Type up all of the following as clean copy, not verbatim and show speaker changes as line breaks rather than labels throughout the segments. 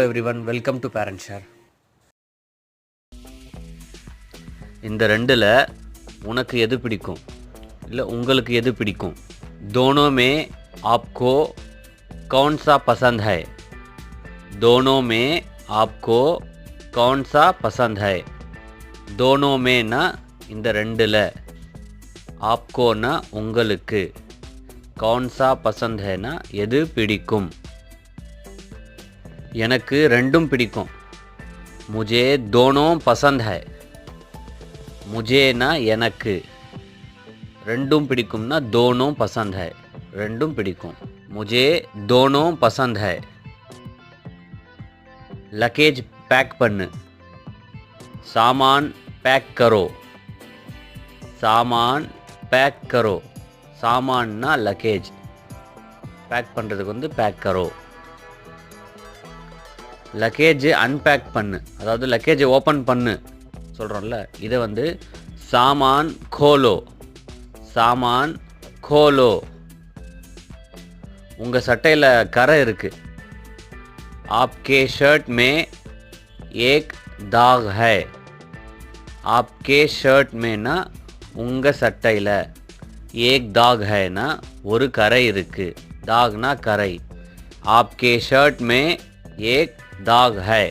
everyone, welcome to Parent Share. இந்த ரெண்டுல உனக்கு எது பிடிக்கும் இல்லை உங்களுக்கு எது பிடிக்கும்? दोनों में आपको कौन सा पसंद है? दोनों में आपको कौन सा पसंद है? दोनों में ना இந்த ரெண்டுல आपको ना உங்களுக்கு कौन सा पसंद है ना எது பிடிக்கும்? எனக்கு ரெண்டும் பிடிக்கும். मुझे दोनों पसंद है. मुझे ना எனக்கு ரெண்டும் பிடிக்கும்னா दोनों पसंद है ரெண்டும் பிடிக்கும். मुझे दोनों पसंद है. लगेज पैक பண்ணு. सामान पैक करो. सामान पैक करो. सामानना लगेज. पैक பண்ணுறதுக்கு வந்து पैक करो. லக்கேஜ் அன்பேக் பண்ணு, அதாவது லக்கேஜை ஓப்பன் பண்ணு சொல்கிறோம்ல, இதை வந்து சாமான் கோலோ. சாமான் கோலோ. உங்கள் சட்டையில் கரை இருக்குது. आपके शर्ट में एक दाग है. आपके शर्ट में ना உங்கள் சட்டையில் एक दाग है ना ஒரு கரை இருக்குது. दागना கரை. आपके शर्ट में एक दाग है.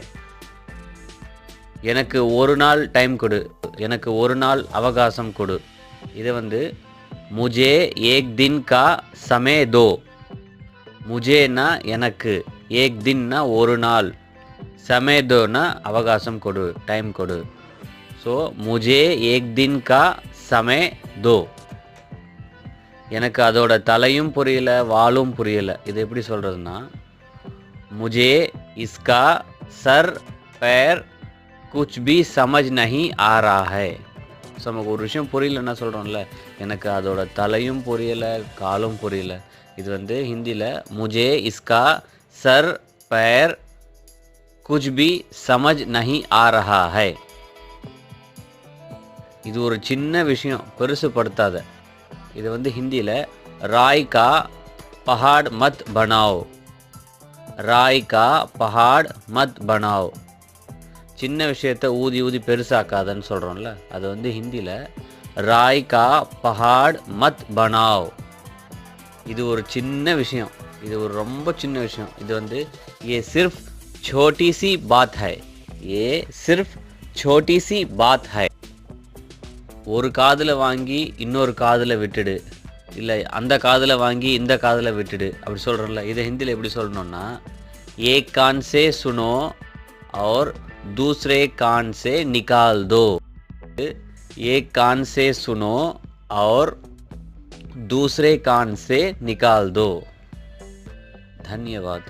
எனக்கு ஒரு நாள் டைம் கொடு, எனக்கு ஒரு நாள் அவகாசம் கொடு. இது வந்து मुझे एक दिन का समय दो. मुझे ना எனக்கு, एक दिन ना ஒரு நாள், समय दो ना அவகாசம் கொடு, டைம் கொடு. ஸோ मुझे एक दिन का समय दो. எனக்கு அதோட தலையும் புரியல வாலும் புரியல. இது எப்படி சொல்கிறதுனா, मुझे इसका सर पैर कुछ भी समझ नहीं आ रहा है. ஸோ நமக்கு ஒரு விஷயம் புரியலன்னா சொல்கிறோம்ல, எனக்கு அதோட தலையும் புரியலை காலும் புரியல. இது வந்து ஹிந்தியில் मुझे इसका सर पैर कुछ भी समझ नहीं आ रहा है. இது ஒரு சின்ன விஷயம், பெருசுப்படுத்தாத. இது வந்து ஹிந்தியில் ராய் கா பஹாட் மத் பனாओ. ராய் கா பஹாட் மத் பனாओ. சின்ன விஷயத்தை ஊதி ஊதி பெருசாக்காதன்னு சொல்கிறோம்ல, அது வந்து ஹிந்தியில் ராய் கா பஹாட் மத் பனாओ. இது ஒரு சின்ன விஷயம், இது ஒரு ரொம்ப சின்ன விஷயம். இது வந்து ये सिर्फ छोटी सी बात है. ये सिर्फ छोटी सी बात है. ஒரு காதில் வாங்கி இன்னொரு காதில் விட்டுடு, இல்லை அந்த காதில் வாங்கி இந்த காதில் விட்டுடு அப்படி சொல்கிறோம்ல. இதை ஹிந்தியில் எப்படி சொல்லணும்னா, एक कान से सुनो और दूसरे कान से निकाल दो. एक कान से सुनो और दूसरे कान से निकाल दो. धन्यवाद.